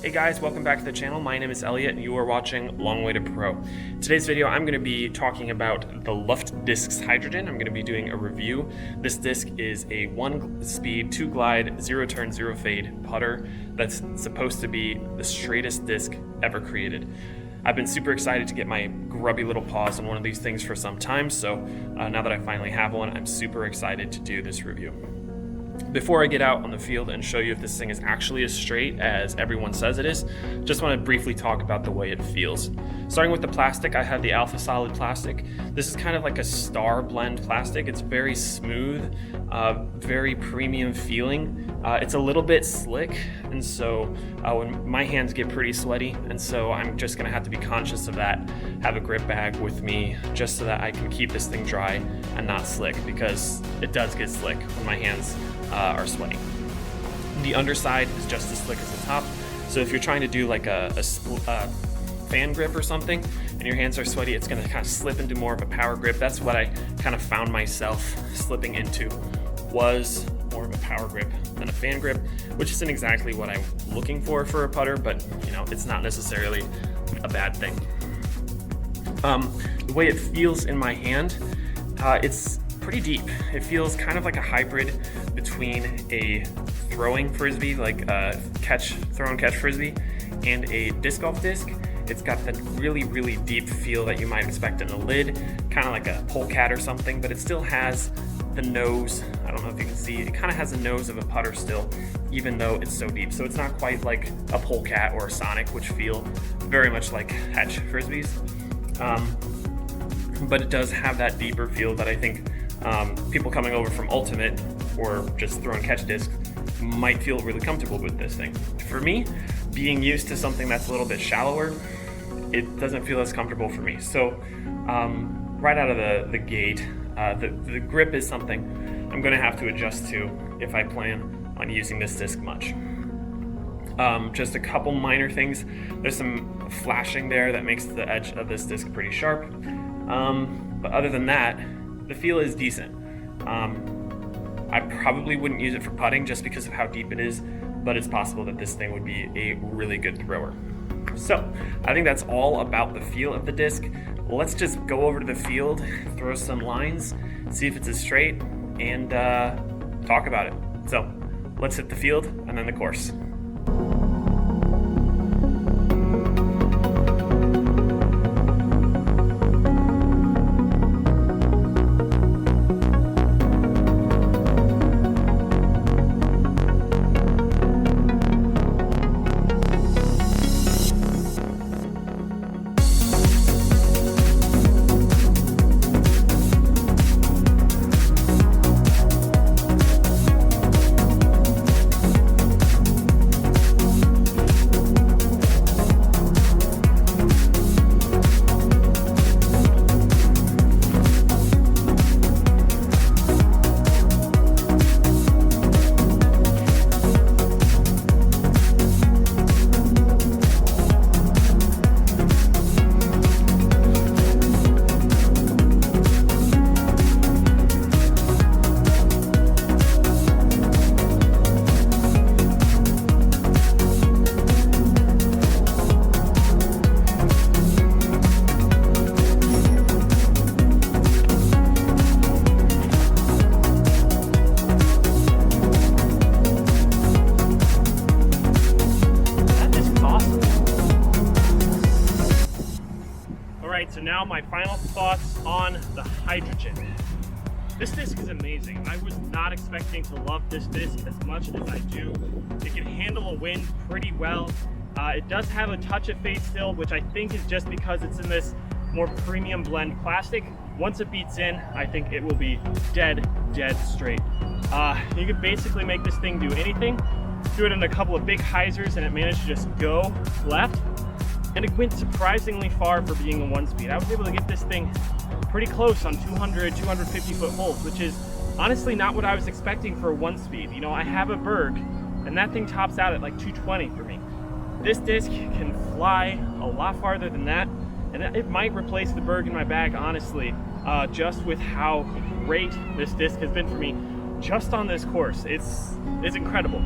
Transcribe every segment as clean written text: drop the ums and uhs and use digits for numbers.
Hey guys, welcome back to the channel. My name is Elliot and you are watching Long Way to Pro. Today's video I'm going to be talking about the Løft Discs Hydrogen. I'm going to be doing a review. This disc is a 1-speed, 2-glide, 0-turn, 0-fade putter that's supposed to be the straightest disc ever created. I've been super excited to get my grubby little paws on one of these things for some time, so now that I finally have one, I'm super excited to do this review. Before I get out on the field and show you if this thing is actually as straight as everyone says it is, just want to briefly talk about the way it feels. Starting with the plastic, I have the Alpha Solid plastic. This is kind of like a star blend plastic. It's very smooth, very premium feeling. It's a little bit slick, and so when my hands get pretty sweaty, and so I'm just going to have to be conscious of that. Have a grip bag with me just so that I can keep this thing dry and not slick, because it does get slick when my hands are sweaty. The underside is just as slick as the top, so if you're trying to do like a fan grip or something and your hands are sweaty, it's going to kind of slip into more of a power grip. That's what I kind of found myself slipping into, was more of a power grip than a fan grip, which isn't exactly what I'm looking for a putter, but you know, it's not necessarily a bad thing. The way it feels in my hand, it's pretty deep. It feels kind of like a hybrid between a throwing frisbee, like a throw and catch frisbee, and a disc golf disc. It's got that really, really deep feel that you might expect in a lid, kind of like a polecat or something, but it still has the nose. I don't know if you can see, it kind of has the nose of a putter still, even though it's so deep. So it's not quite like a polecat or a Sonic, which feel very much like catch frisbees. But it does have that deeper feel that I think people coming over from Ultimate or just throw and catch discs might feel really comfortable with this thing. For me, being used to something that's a little bit shallower, it doesn't feel as comfortable for me. So right out of the gate, the grip is something I'm going to have to adjust to if I plan on using this disc much. Just a couple minor things. There's some flashing there that makes the edge of this disc pretty sharp. But other than that, the feel is decent. I probably wouldn't use it for putting just because of how deep it is, but it's possible that this thing would be a really good thrower. So I think that's all about the feel of the disc. Let's just go over to the field, throw some lines, see if it's as straight, and talk about it. So let's hit the field and then the course. So now my final thoughts on the Hydrogen. This disc is amazing. I was not expecting to love this disc as much as I do. It can handle a wind pretty well. It does have a touch of fade still, which I think is just because it's in this more premium blend plastic. Once it beats in, I think it will be dead straight. You can basically make this thing do anything. Do it in a couple of big hyzers and it managed to just go left. And it went surprisingly far for being a 1-speed. I was able to get this thing pretty close on 200, 250 foot holes, which is honestly not what I was expecting for a 1-speed. You know, I have a Berg, and that thing tops out at like 220 for me. This disc can fly a lot farther than that, and it might replace the Berg in my bag, honestly, just with how great this disc has been for me just on this course. It's incredible.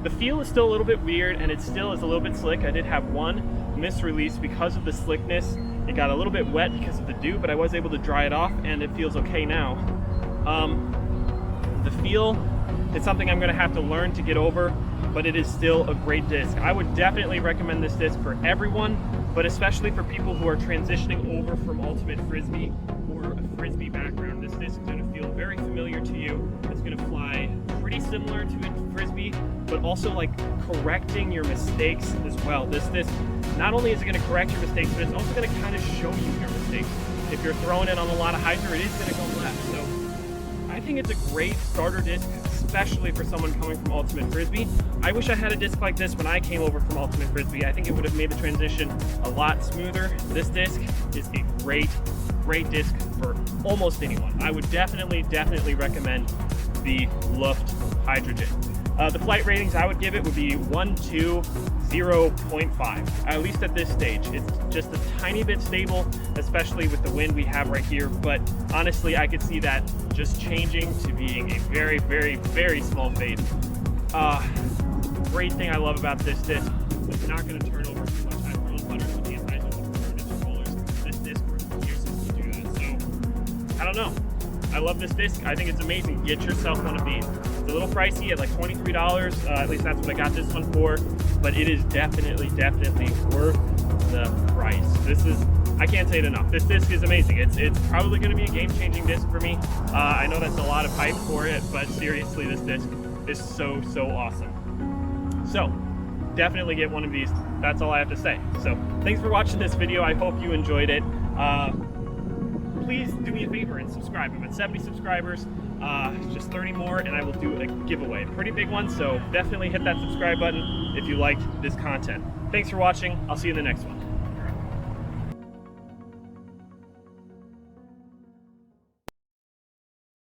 The feel is still a little bit weird, and it still is a little bit slick. I did have one misrelease because of the slickness. It got a little bit wet because of the dew, but I was able to dry it off, and it feels okay now. The feel is something I'm gonna have to learn to get over, but it is still a great disc. I would definitely recommend this disc for everyone, but especially for people who are transitioning over from Ultimate Frisbee or a Frisbee background. This disc is gonna feel very familiar to you. It's gonna fly pretty similar to a Frisbee, but also like correcting your mistakes as well. This disc, not only is it gonna correct your mistakes, but it's also gonna kind of show you your mistakes. If you're throwing it on a lot of hyzer, it is gonna go left. So I think it's a great starter disc, especially for someone coming from Ultimate Frisbee. I wish I had a disc like this when I came over from Ultimate Frisbee. I think it would have made the transition a lot smoother. This disc is a great disc for almost anyone. I would definitely recommend the Løft Hydrogen. The flight ratings I would give it would be 1, 2, 0.5, at least at this stage. It's just a tiny bit stable, especially with the wind we have right here, but honestly, I could see that just changing to being a very small fade. Great thing I love about this disc, it's not going to turn over too much. I've thrown putters with the anti-turn rollers. This disc refuses to do that, so I don't know. I love this disc. I think it's amazing. Get yourself one of these. It's a little pricey at like $23, at least that's what I got this one for, but it is definitely worth the price. This is, I can't say it enough. This disc is amazing. It's probably going to be a game-changing disc for me. I know that's a lot of hype for it, but seriously, this disc is so awesome. So definitely get one of these. That's all I have to say. So thanks for watching this video. I hope you enjoyed it. Please do me a favor and subscribe. I'm at 70 subscribers, just 30 more, and I will do a giveaway. Pretty big one, so definitely hit that subscribe button if you liked this content. Thanks for watching. I'll see you in the next one.